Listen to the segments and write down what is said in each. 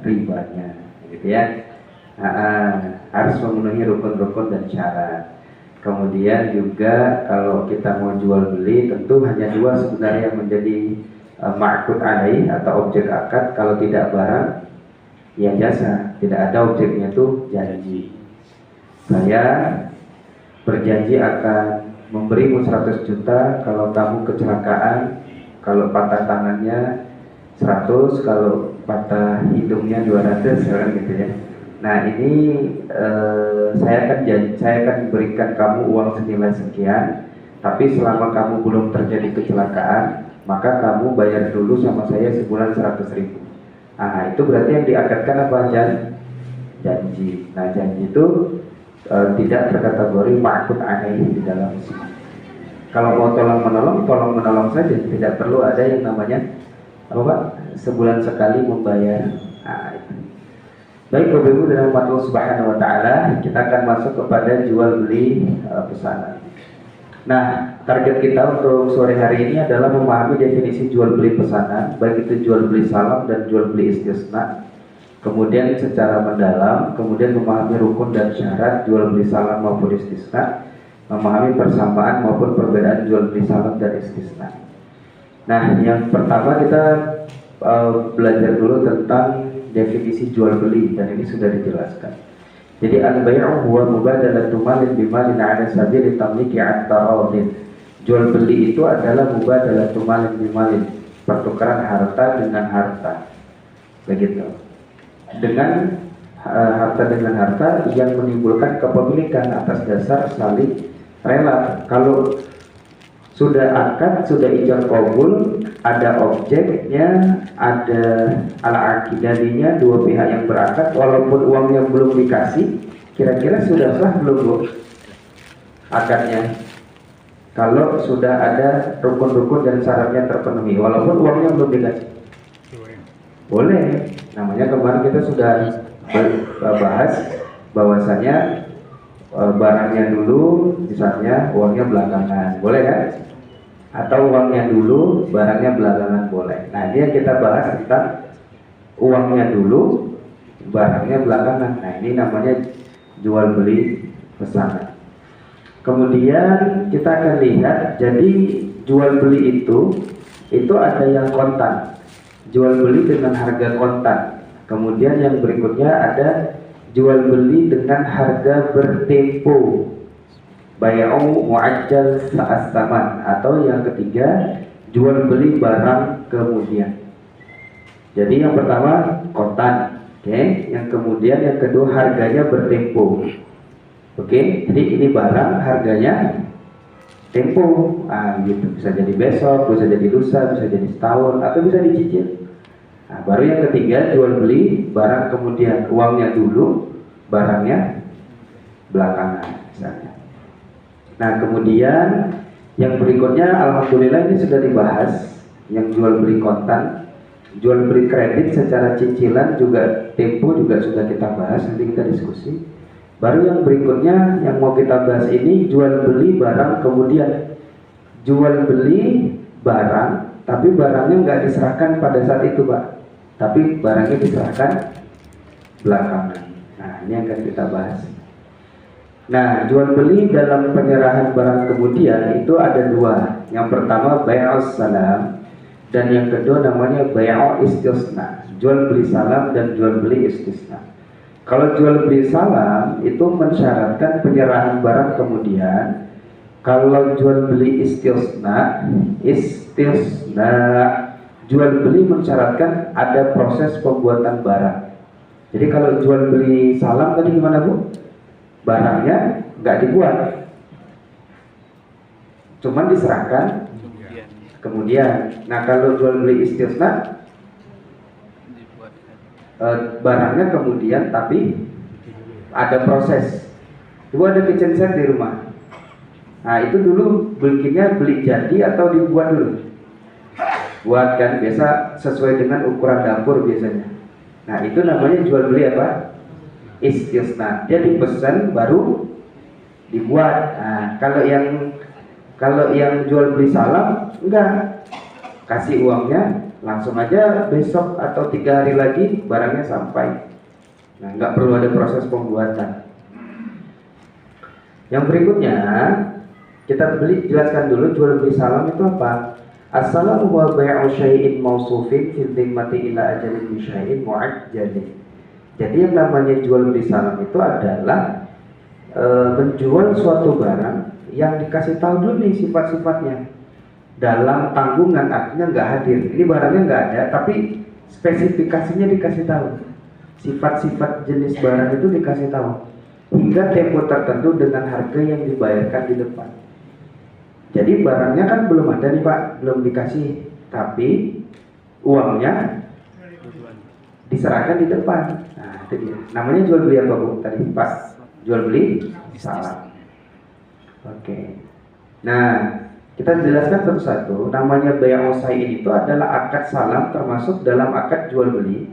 ribanya, gitu ya. Harus memenuhi rukun-rukun dan syarat. Kemudian juga kalau kita mau jual beli, tentu hanya dua sebenarnya yang menjadi ma'qud alaih atau objek akad. Kalau tidak barang, ya jasa. Tidak ada objeknya itu janji. Saya berjanji akan memberimu 100 juta kalau kamu kecelakaan, kalau patah tangannya 100, kalau patah hidungnya 200, kan gitu ya. Nah ini saya akan berikan kamu uang senilai sekian, tapi selama kamu belum terjadi kecelakaan, maka kamu bayar dulu sama saya sebulan 100.000. Nah itu berarti yang diakadkan apa? Janji. Nah janji itu tidak terkategori ma'qud alaih di dalam Islam. Kalau mau tolong menolong saja, tidak perlu ada yang namanya apa Pak? Sebulan sekali membayar. Nah, itu. Baik Bapak Ibu dan Allah Subhanahu wa taala, kita akan masuk kepada jual beli pesanan. Nah, target kita untuk sore hari ini adalah memahami definisi jual beli pesanan, baik itu jual beli salam dan jual beli istisna. Kemudian secara mendalam, kemudian memahami rukun dan syarat jual beli salam maupun istisna, memahami persamaan maupun perbedaan jual beli salam dan istisna. Nah, yang pertama kita belajar dulu tentang definisi jual beli, dan ini sudah dijelaskan. Jadi al-bai'u huwa mubadalatu malin bimalin 'ala sabili tamliki 'an taradin. Jual beli itu adalah mubadalatu malin bimalin, pertukaran harta dengan harta. Begitu. Dengan harta dengan harta yang menimbulkan kepemilikan atas dasar saling rela. Kalau sudah akad, sudah ijab qabul, ada objeknya, ada al-aqidaninya, dua pihak yang berakad, walaupun uangnya belum dikasih, kira-kira sudah sah belum Bu akadnya? Kalau sudah ada rukun-rukun dan syaratnya terpenuhi, walaupun uangnya belum dikasih, boleh. Namanya kemarin kita sudah bahas bahwasanya barangnya dulu, misalnya uangnya belakangan, boleh kan? Atau uangnya dulu, barangnya belakangan, boleh. Nah ini yang kita bahas tentang uangnya dulu, barangnya belakangan. Nah ini namanya jual beli pesanan. Kemudian kita akan lihat, jadi jual beli itu ada yang kontan, jual beli dengan harga kontan. Kemudian yang berikutnya ada jual beli dengan harga bertempo, bay'u mu'ajjal sa'as-saman, atau yang ketiga jual beli barang kemudian. Jadi yang pertama kontan, oke. Yang kemudian yang kedua harganya bertempo, oke. Jadi ini barang harganya tempo, gitu. Bisa jadi besok, bisa jadi lusa, bisa jadi setahun, atau bisa dicicil. Nah, baru yang ketiga jual beli barang kemudian, uangnya dulu, barangnya belakangan misalnya. Nah kemudian yang berikutnya, alhamdulillah ini sudah dibahas, yang jual beli kontan, jual beli kredit secara cicilan juga, tempo juga sudah kita bahas, nanti kita diskusi. Baru yang berikutnya yang mau kita bahas ini jual beli barang kemudian, jual beli barang tapi barangnya nggak diserahkan pada saat itu Pak, tapi barangnya diserahkan belakangan. Nah ini akan kita bahas. Nah jual beli dalam penyerahan barang kemudian itu ada dua. Yang pertama bai'us salam, dan yang kedua namanya bai'u istisna, jual beli salam dan jual beli istisna. Kalau jual beli salam itu mensyaratkan penyerahan barang kemudian. Kalau jual beli istisna jual beli mensyaratkan ada proses pembuatan barang. Jadi kalau jual beli salam tadi gimana Bu? Barangnya nggak dibuat, cuman diserahkan kemudian. Nah kalau jual beli istisna barangnya kemudian tapi ada proses. Itu ada kitchen set di rumah. Nah itu dulu bikinnya beli jadi atau dibuat dulu? Buat kan, biasa sesuai dengan ukuran dapur biasanya. Nah itu namanya jual beli apa? Istisna. Dia dipesan baru dibuat. Nah kalau yang jual beli salam enggak, kasih uangnya langsung aja besok atau 3 hari lagi barangnya sampai. Nah, nggak perlu ada proses pembuatan. Yang berikutnya kita jelaskan dulu jual beli salam itu apa. As-salamu wa bai'u syai'in mausufin fil dhimmati ila ajalin bi syai'in mu'ajjalin. Jadi yang namanya jual beli salam itu adalah menjual suatu barang yang dikasih tahu dulu nih sifat-sifatnya dalam tanggungan, artinya nggak hadir. Ini barangnya nggak ada, tapi spesifikasinya dikasih tahu. Sifat-sifat jenis barang itu dikasih tahu hingga tempo tertentu dengan harga yang dibayarkan di depan. Jadi barangnya kan belum ada nih Pak, belum dikasih, tapi uangnya diserahkan di depan. Nah itu dia. Namanya jual beli apa Bu tadi Pak? Jual beli salam. Oke. Nah kita jelaskan satu-satu. Namanya bai'u syai'in itu adalah akad salam, termasuk dalam akad jual beli.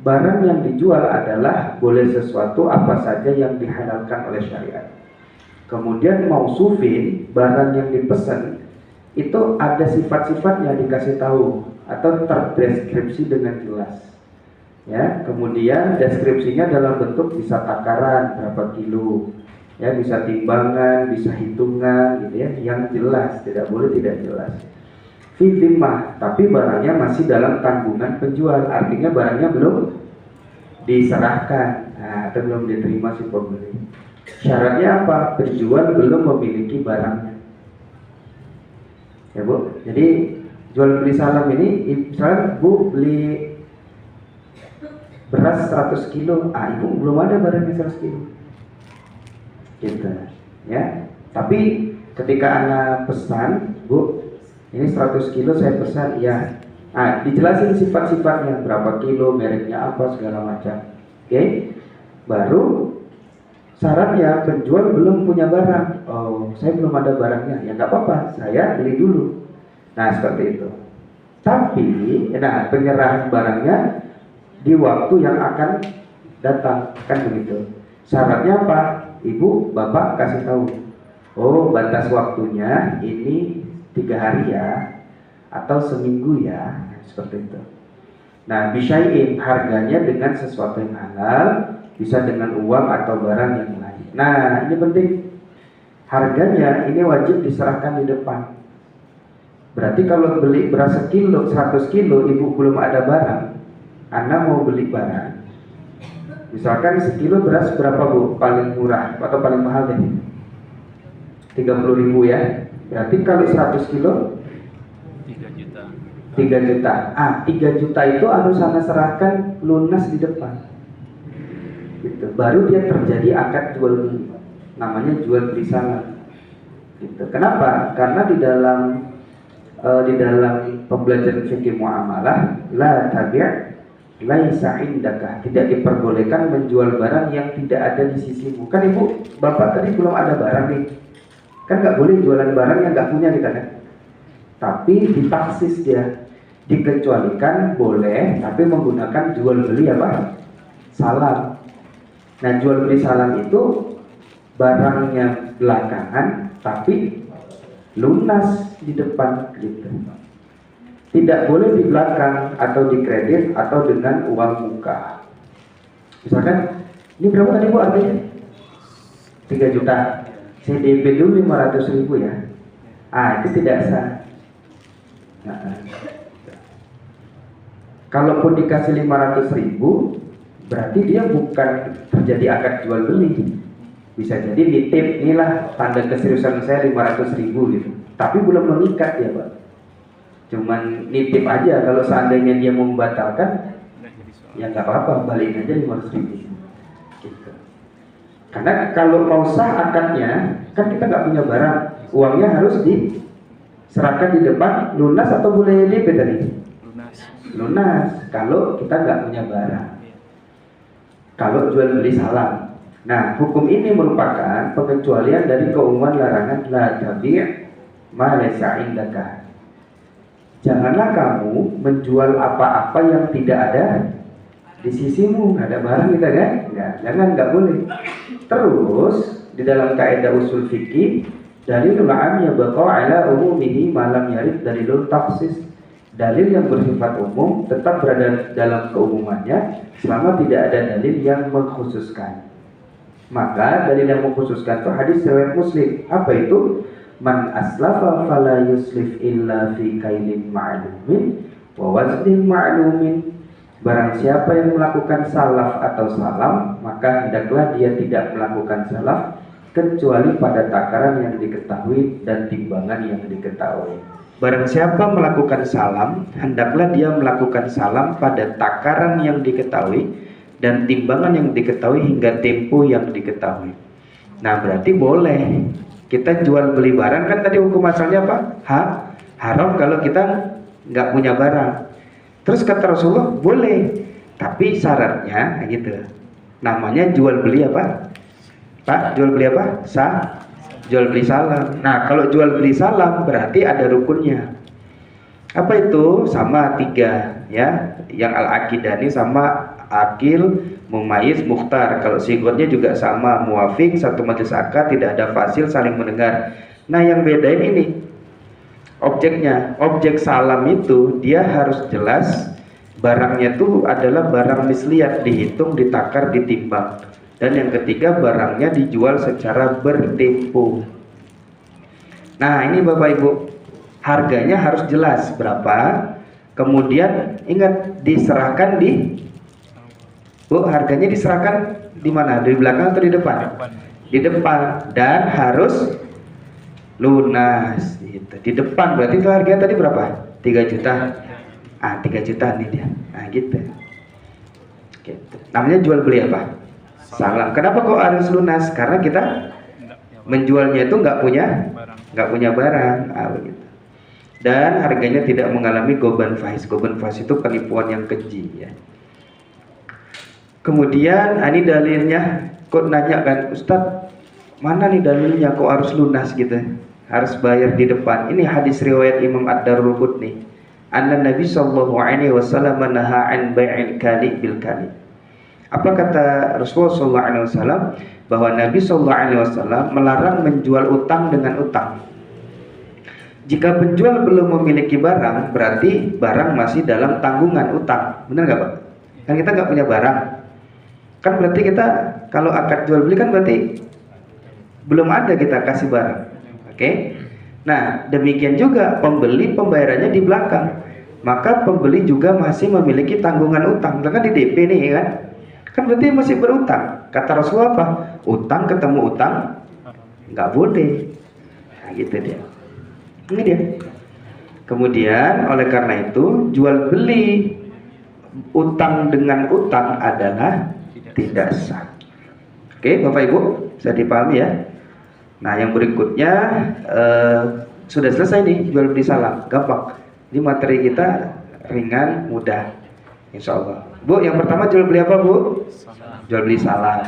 Barang yang dijual adalah boleh sesuatu apa saja yang dihalalkan oleh syariat. Kemudian mausufin, barang yang dipesan itu ada sifat-sifatnya dikasih tahu atau terdeskripsi dengan jelas. Ya, kemudian deskripsinya dalam bentuk bisa takaran berapa kilo, ya bisa timbangan, bisa hitungan, gitu ya, yang jelas, tidak boleh tidak jelas. Fitimah, tapi barangnya masih dalam tanggungan penjual, artinya barangnya belum diserahkan, nah, atau belum diterima si pembeli. Syaratnya apa? Penjual belum memiliki barangnya. Ya Bu, jadi jual beli salam ini, misalnya Bu beli beras 100 kilo, Ibu belum ada barangnya 100 kilo. Gitu, ya. Tapi ketika Anda pesan, Bu, ini 100 kilo saya pesan, ya. Dijelasin sifat-sifatnya, berapa kilo, mereknya apa, segala macam. Oke. Baru syaratnya penjual belum punya barang. Oh, saya belum ada barangnya. Ya nggak apa-apa, saya beli dulu. Nah, seperti itu. Tapi, penyerahan barangnya di waktu yang akan datang, kan begitu. Syaratnya apa? Ibu, Bapak kasih tahu. Oh, batas waktunya ini 3 hari ya, atau seminggu ya, seperti itu. Nah, bisyai'in, harganya dengan sesuatu yang halal, bisa dengan uang atau barang yang lain. Nah, ini penting. Harganya ini wajib diserahkan di depan. Berarti kalau beli beras 100 kilo, Ibu belum ada barang, Anda mau beli barang. Misalkan sekilo beras berapa Bu? Paling murah atau paling mahal deh? 30.000 ya. Berarti kalau 100 kilo 3 juta. 3 juta. 3 juta itu harus Anda serahkan lunas di depan. Gitu. Baru dia terjadi akad jual beli, namanya jual beli salam. Gitu. Kenapa? Karena di dalam pembelajaran fikih muamalah, la tabi' laisa indaka, tidak diperbolehkan menjual barang yang tidak ada di sisimu. Kan Ibu, Bapak tadi belum ada barang nih, kan nggak boleh jualan barang yang nggak punya kita kan. Tapi ditaksis dia, dikecualikan boleh, tapi menggunakan jual beli apa? Salam. Nah, jual beli salam itu barangnya belakangan tapi lunas di depan gitu. Tidak boleh di belakang atau di kredit atau dengan uang muka. Misalkan ini berapa tadi Bu artinya? 3 juta. CDP dulu 500.000 ya. Itu tidak sah. Kalaupun dikasih 500.000, berarti dia bukan terjadi akad jual beli. Bisa jadi nitip, inilah tanda keseriusan saya 500.000 gitu. Tapi belum mengikat ya Pak. Cuman nitip aja. Kalau seandainya dia mau membatalkan, ya nggak apa-apa, balikin aja 500.000 gitu. Karena kalau mau sah akadnya, kan kita nggak punya barang, uangnya harus diserahkan di depan, lunas atau boleh DP tadi? Lunas. Kalau kita nggak punya barang. Kalau jual beli salam. Nah, hukum ini merupakan pengecualian dari keumuman larangan la tabi' ma laysa indaka. Janganlah kamu menjual apa-apa yang tidak ada di sisimu. Ada barang kita kan? Nggak boleh. Terus di dalam kaidah usul fikih, dalilul 'am yabqa 'ala umumihi ma lam yarid dalilul takhsis. Dalil yang bersifat umum tetap berada dalam keumumannya selama tidak ada dalil yang mengkhususkan. Maka dalil yang mengkhususkan itu hadis riwayat Muslim. Apa itu? Man aslafa fala yuslif illa fi kailin ma'lumin wa waznin ma'lumin. Barang siapa yang melakukan salaf atau salam, maka hendaklah dia tidak melakukan salaf kecuali pada takaran yang diketahui dan timbangan yang diketahui. Barang siapa melakukan salam, hendaklah dia melakukan salam pada takaran yang diketahui dan timbangan yang diketahui hingga tempo yang diketahui. Nah, berarti boleh kita jual beli barang, kan tadi hukum asalnya apa? Haram kalau kita nggak punya barang. Terus kata Rasulullah boleh, tapi syaratnya gitu. Namanya jual beli apa? Pak, jual beli apa? Jual beli salam. Nah, kalau jual beli salam berarti ada rukunnya. Apa itu? Sama 3 ya. Yang al-aqidani sama akil, mumayyiz, mukhtar. Kalau sigotnya juga sama, muwafiq, satu majelis akad, tidak ada fasil, saling mendengar. Nah, yang bedain ini objeknya. Objek salam itu dia harus jelas barangnya itu adalah barang misliyat, dihitung, ditakar, ditimbang. Dan yang ketiga, barangnya dijual secara bertempo. Nah, ini Bapak Ibu, harganya harus jelas berapa. Kemudian ingat, diserahkan di harganya diserahkan di mana? Di belakang atau di depan? Di depan. Dan harus lunas gitu. Di depan berarti itu harganya tadi berapa? 3 juta. 3 juta nih dia. Nah, gitu. Namanya jual beli apa? Salam. Kenapa kok harus lunas? Karena kita menjualnya itu nggak punya barang. Begitu. Dan harganya tidak mengalami goban faiz. Goban faiz itu penipuan yang keji ya. Kemudian ini dalilnya, kok nanya kan, Ustadz, mana nih dalilnya kok harus lunas gitu? Harus bayar di depan. Ini hadis riwayat Imam Ad-Darqutni. Anna Nabi sallallahu alaihi wasallam naha an bai'il kali bil kali. Apa kata Rasulullah sallallahu alaihi wasallam? Bahwa Nabi sallallahu alaihi wasallam melarang menjual utang dengan utang. Jika penjual belum memiliki barang, berarti barang masih dalam tanggungan utang. Benar nggak Pak? Kan kita nggak punya barang. Kan berarti kita kalau akad jual beli kan berarti belum ada kita kasih barang. Oke? Nah, demikian juga pembeli pembayarannya di belakang. Maka pembeli juga masih memiliki tanggungan utang. Kan di DP nih kan? Kan berarti masih berutang. Kata Rasulullah apa? Utang ketemu utang nggak boleh. Nah, gitu dia. Ini dia. Kemudian oleh karena itu jual beli utang dengan utang adalah tidak sah. Oke, Bapak Ibu, bisa dipahami ya. Nah, yang berikutnya sudah selesai nih jual beli salam, gampang. Ini materi kita ringan, mudah, insya Allah. Bu, yang pertama jual beli apa Bu? Jual beli salam.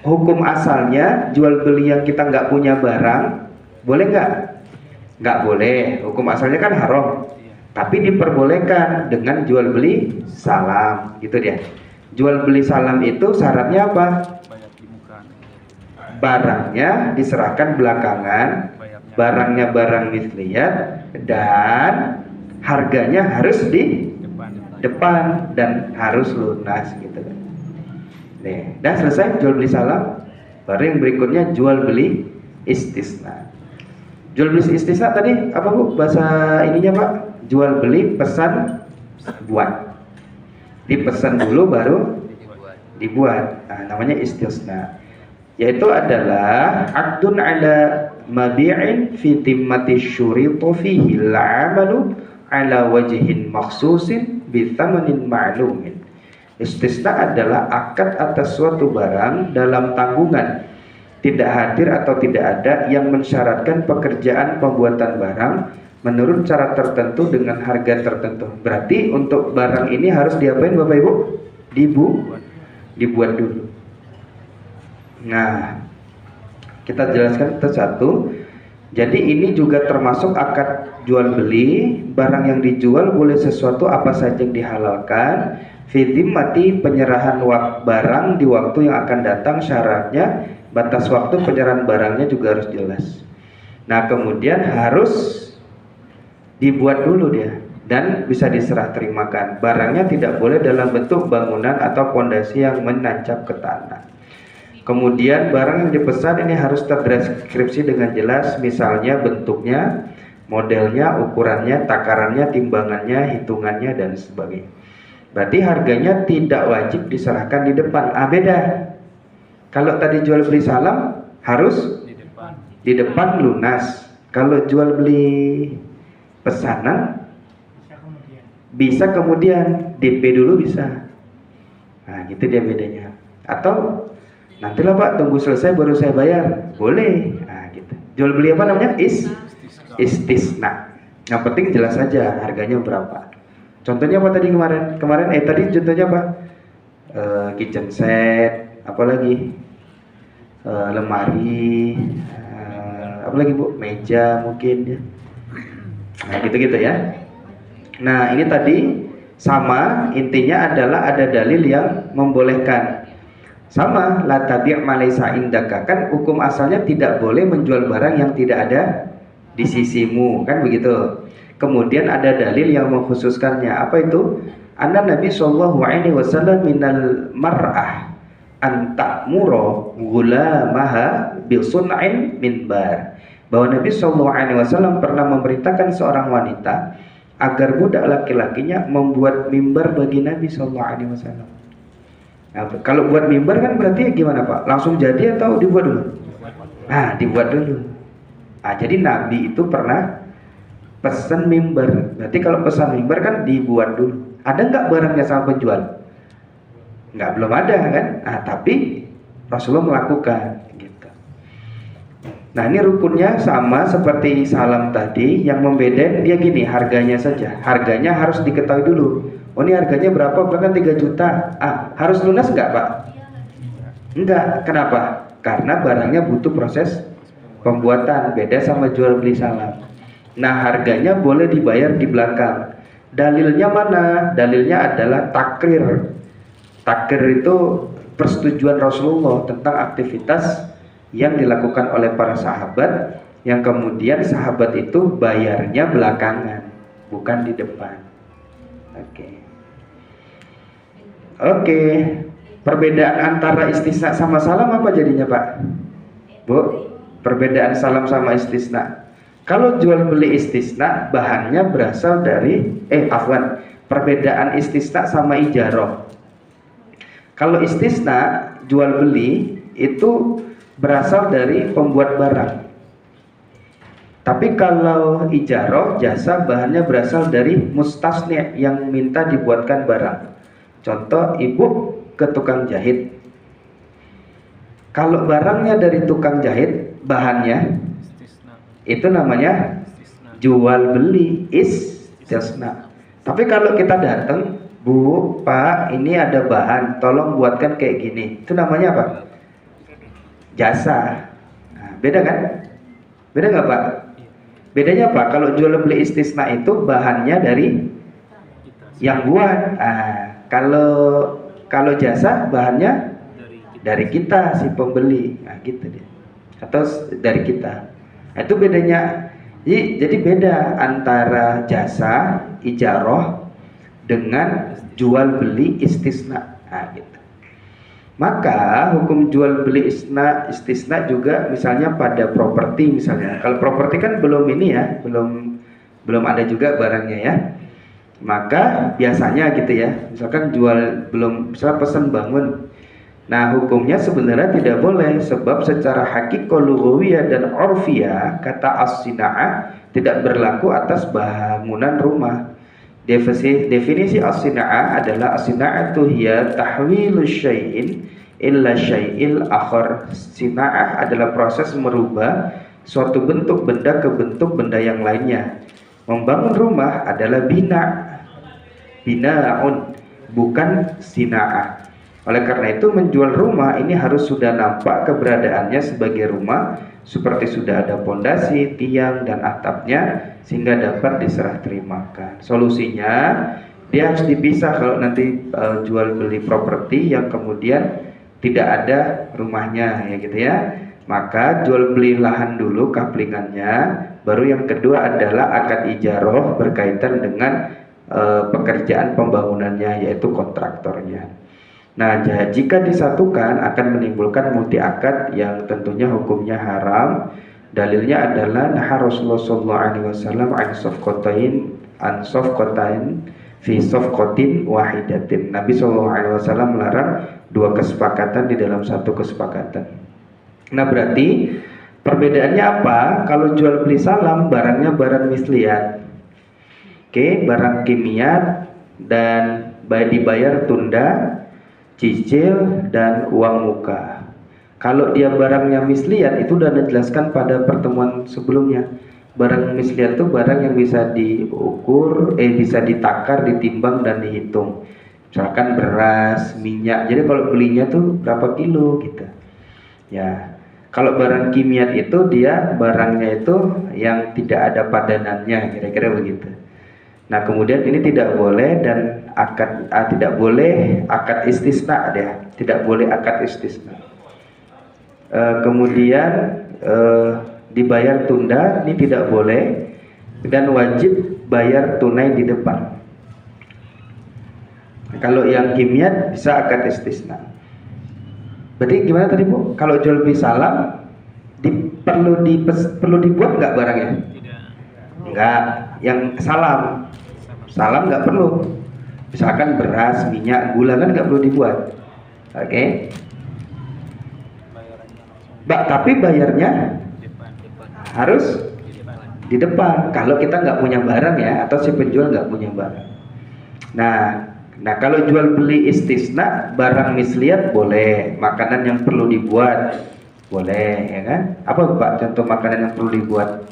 Hukum asalnya jual beli yang kita nggak punya barang, boleh nggak? Nggak boleh. Hukum asalnya kan haram. Tapi diperbolehkan dengan jual beli salam, gitu dia. Jual beli salam itu syaratnya apa? Barangnya diserahkan belakangan, barangnya barang misliyat, dan harganya harus di depan dan harus lunas gitu. Nih, dah selesai jual beli salam. Baru yang berikutnya jual beli istisna. Jual beli istisna tadi apa Bu? Bahasa ininya Pak? Jual beli pesan buat. Dipesan dulu baru dibuat. Nah, namanya istisna. Yaitu adalah aqdun ala mabi'in fi timmati syuritu fihi al-'amalu ala wajhin makhsusin bi thamanin ma'lumin. Istisna adalah akad atas suatu barang dalam tanggungan tidak hadir atau tidak ada yang mensyaratkan pekerjaan pembuatan barang menurut cara tertentu dengan harga tertentu. Berarti untuk barang ini harus diapain Bapak Ibu? Dibuat dulu. Nah, kita jelaskan satu. Jadi ini juga termasuk akad jual beli. Barang yang dijual boleh sesuatu apa saja yang dihalalkan. Fidimmati penyerahan barang di waktu yang akan datang, syaratnya batas waktu penyerahan barangnya juga harus jelas. Nah, kemudian harus dibuat dulu dia dan bisa diserah terimakan. Barangnya tidak boleh dalam bentuk bangunan atau pondasi yang menancap ke tanah. Kemudian barang yang dipesan ini harus terdeskripsi dengan jelas, misalnya bentuknya, modelnya, ukurannya, takarannya, timbangannya, hitungannya, dan sebagainya. Berarti harganya tidak wajib diserahkan di depan. Beda. Kalau tadi jual beli salam harus di depan lunas. Kalau jual beli pesanan bisa kemudian DP dulu bisa. Nah, gitu dia bedanya. Atau nantilah Pak, tunggu selesai baru saya bayar. Boleh. Nah, gitu. Jual beli apa namanya? Istisna. Yang penting jelas saja harganya berapa. Contohnya apa tadi kemarin? Tadi contohnya apa? Kitchen set, apalagi? Lemari, apalagi Bu? Meja mungkin ya. Nah, gitu-gitu ya. Nah, ini tadi sama, intinya adalah ada dalil yang membolehkan. Sama, la tabi' ma laysa indaka, kan hukum asalnya tidak boleh menjual barang yang tidak ada di sisimu, kan begitu. Kemudian ada dalil yang mengkhususkannya. Apa itu? Anna Nabi sallallahu alaihi wasallam minal mar'ah an ta'muru ghulamaha bi sun'in minbar. Bahwa Nabi sallallahu alaihi wasallam pernah memerintahkan seorang wanita agar budak laki-lakinya membuat mimbar bagi Nabi sallallahu alaihi wasallam. Nah, kalau buat mimbar kan berarti gimana Pak? Langsung jadi atau dibuat dulu? Nah, dibuat dulu. Nah, jadi Nabi itu pernah pesan mimbar. Berarti kalau pesan mimbar kan dibuat dulu. Ada nggak barangnya sama penjual? Nggak, belum ada kan? Nah, tapi Rasulullah melakukan gitu. Nah, ini rukunnya sama seperti salam tadi. Yang membedakan dia gini, harganya saja. Harganya harus diketahui dulu. Oh, ini harganya berapa? Bahkan 3 juta. Harus lunas nggak Pak? Enggak. Kenapa? Karena barangnya butuh proses pembuatan. Beda sama jual beli salam. Nah, harganya boleh dibayar di belakang. Dalilnya mana? Dalilnya adalah takrir. Takrir itu persetujuan Rasulullah tentang aktivitas yang dilakukan oleh para sahabat, yang kemudian sahabat itu bayarnya belakangan, bukan di depan. Oke. Perbedaan antara istisna sama salam apa jadinya Pak? Bu, perbedaan salam sama istisna. Kalau jual beli istisna bahannya berasal dari perbedaan istisna sama ijarah. Kalau istisna jual beli itu berasal dari pembuat barang. Tapi kalau ijarah jasa bahannya berasal dari mustasni' yang minta dibuatkan barang. Contoh, ibu ke tukang jahit. Kalau barangnya dari tukang jahit, bahannya itu namanya jual beli istisna. Tapi kalau kita datang, Bu, Pak, ini ada bahan, tolong buatkan kayak gini. Itu namanya apa? Jasa. Nah, beda kan? Beda nggak Pak? Bedanya apa? Kalau jual beli istisna itu bahannya dari yang buat. Kalau jasa bahannya dari kita si pembeli. Nah, gitu deh. Atau dari kita. Nah, itu bedanya. Jadi beda antara jasa ijarah dengan jual beli istisna. Nah, gitu. Maka hukum jual beli istisna juga misalnya pada properti misalnya. Kalau properti kan belum ini ya, belum ada juga barangnya ya. Maka biasanya gitu ya, misalkan misalnya pesan bangun. Nah, hukumnya sebenarnya tidak boleh, sebab secara hakikah lughawiyah dan urfiyah kata as-sina'ah tidak berlaku atas bangunan rumah. Definisi as-sina'ah adalah as-sina'atu hiya tahwilu syai'in illa syai'il akhar. Sina'ah adalah proses merubah suatu bentuk benda ke bentuk benda yang lainnya. Membangun rumah adalah bina'un, bukan sina'ah. Oleh karena itu menjual rumah ini harus sudah nampak keberadaannya sebagai rumah, seperti sudah ada pondasi, tiang, dan atapnya, sehingga dapat diserah terimakan. Solusinya dia harus dipisah kalau nanti jual beli properti yang kemudian tidak ada rumahnya ya gitu ya. Maka jual beli lahan dulu kaplingannya, Baru yang kedua adalah akad ijaroh berkaitan dengan pekerjaan pembangunannya, yaitu kontraktornya. Nah, jika disatukan akan menimbulkan multi akad yang tentunya hukumnya haram. Dalilnya adalah nah Rasulullah SAW an safqatain fi safqatin wahidatin. Nabi SAW melarang dua kesepakatan di dalam satu kesepakatan. Nah, berarti perbedaannya apa? Kalau jual beli salam, barangnya barang misliat. Oke, barang kimiat dan dibayar tunda, cicil, dan uang muka. Kalau dia barangnya misliat, itu sudah dijelaskan pada pertemuan sebelumnya. Barang misliat itu barang yang bisa diukur, bisa ditakar, ditimbang, dan dihitung. Misalkan beras, minyak. Jadi kalau belinya tuh berapa kilo gitu. Ya, kalau barang kimiat itu dia barangnya itu yang tidak ada padanannya, kira-kira begitu. Nah, kemudian ini tidak boleh dan tidak boleh akad istisna dia, tidak boleh akad istisna. Kemudian dibayar tunda ini tidak boleh dan wajib bayar tunai di depan. Kalau yang kimiat bisa akad istisna. Berarti gimana tadi Bu? Kalau jual beli salam perlu dibuat nggak barangnya? Tidak. Enggak. Yang salam nggak perlu. Misalkan beras, minyak, gula kan nggak perlu dibuat. Oke. Tapi bayarnya harus di depan. Kalau kita nggak punya barang ya, atau si penjual nggak punya barang. Nah kalau jual beli istisna, barang misliat boleh, makanan yang perlu dibuat boleh, ya kan? Apa Pak contoh makanan yang perlu dibuat?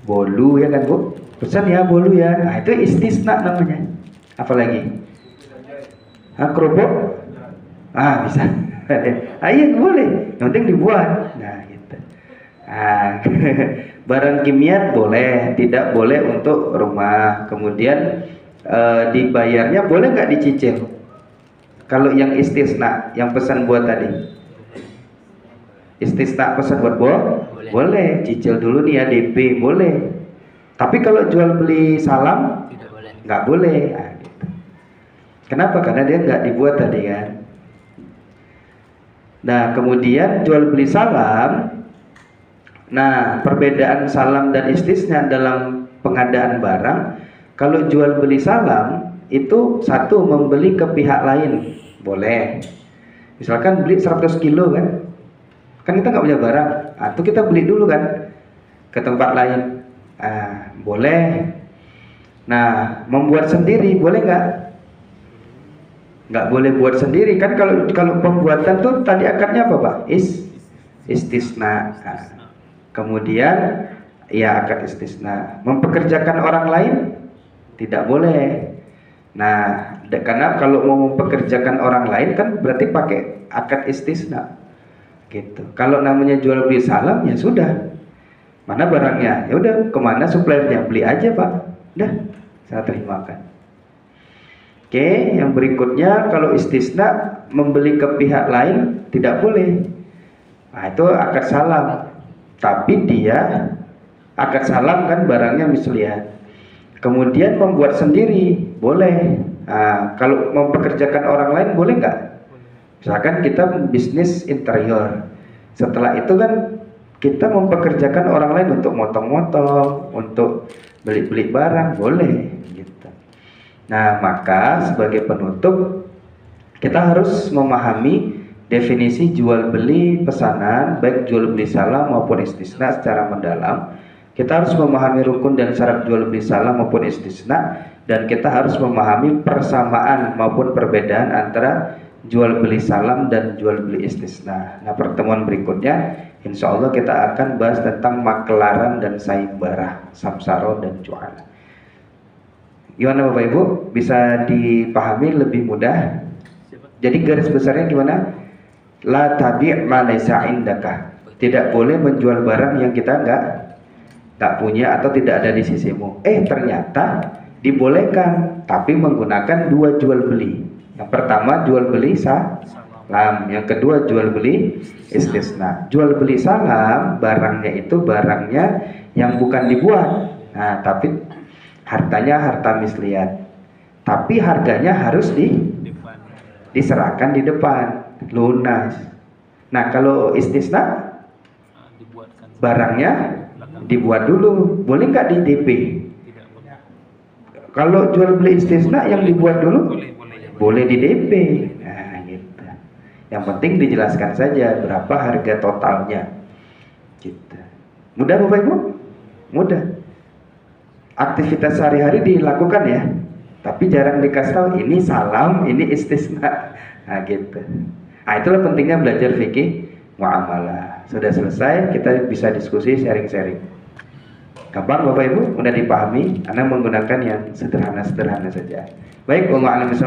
Bolu, ya kan Bu? Pesan ya bolu ya. Nah, itu istisna namanya. Apalagi? Kerupuk? Bisa. Iya boleh, yang penting dibuat. Nah gitu. Barang kimiat boleh, tidak boleh untuk rumah. Kemudian dibayarnya boleh nggak dicicil? Kalau yang istisna, yang pesan buat tadi, istisna pesan buat boleh. Cicil dulu nih ya, DP boleh. Tapi kalau jual beli salam nggak boleh. Gitu. Kenapa? Karena dia nggak dibuat tadi kan. Nah, kemudian jual beli salam. Nah, perbedaan salam dan istisna dalam pengadaan barang. Kalau jual beli salam itu satu membeli ke pihak lain, boleh. Misalkan beli 100 kilo kan kita nggak punya barang, itu kita beli dulu kan ke tempat lain, boleh. Nah, membuat sendiri boleh nggak? Nggak boleh buat sendiri kan. Kalau pembuatan tuh tadi akadnya apa Pak? Istisna. Kemudian ya akad istisna. Mempekerjakan orang lain tidak boleh. Nah, karena kalau mau mempekerjakan orang lain kan berarti pakai akad istisna gitu. Kalau namanya jual beli salam ya sudah, mana barangnya, ya udah kemana suppliernya, beli aja Pak, udah saya terimakan. Oke, yang berikutnya kalau istisna membeli ke pihak lain tidak boleh. Nah, itu akad salam. Tapi dia akad salam kan barangnya misliat. Kemudian membuat sendiri boleh. Nah, kalau mempekerjakan orang lain boleh nggak? Misalkan kita bisnis interior. Setelah itu kan kita mempekerjakan orang lain untuk motong-motong, untuk beli-beli barang, boleh gitu. Nah, maka sebagai penutup kita harus memahami definisi jual beli pesanan, baik jual beli salam maupun istisna secara mendalam. Kita harus memahami rukun dan syarat jual beli salam maupun istisna, dan kita harus memahami persamaan maupun perbedaan antara jual beli salam dan jual beli istisna. Nah, pertemuan berikutnya insya Allah kita akan bahas tentang makelaran dan saimbarah, samsaro dan jualan. Gimana Bapak Ibu? Bisa dipahami lebih mudah? Jadi garis besarnya gimana? La tabi' ma laysa indaka. Tidak boleh menjual barang yang kita enggak punya atau tidak ada di sisimu. Ternyata dibolehkan, tapi menggunakan dua jual beli. Yang pertama jual beli salam, yang kedua jual beli istisna. Jual beli salam barangnya itu barangnya yang bukan dibuat. Nah, tapi hartanya harta misliat. Tapi harganya harus depan diserahkan di depan, lunas. Nah, kalau istisna dibuatkan barangnya belakang. dibuat dulu, boleh nggak di DP? Tidak boleh. Kalau jual beli istisna yang dibuat dulu Boleh. boleh di DP. Nah, gitu. Yang penting dijelaskan saja berapa harga totalnya. Gitu. Mudah Bapak Ibu? Mudah. Aktivitas sehari-hari dilakukan ya, tapi jarang dikasih tahu ini salam, ini istisna. Nah, gitu. Nah, itulah pentingnya belajar fikih muamalah. Sudah selesai, kita bisa diskusi, sharing-sharing. Gampang Bapak Ibu, mudah dipahami, Anda menggunakan yang sederhana-sederhana saja. Baik, wallahu a'lam bishawab.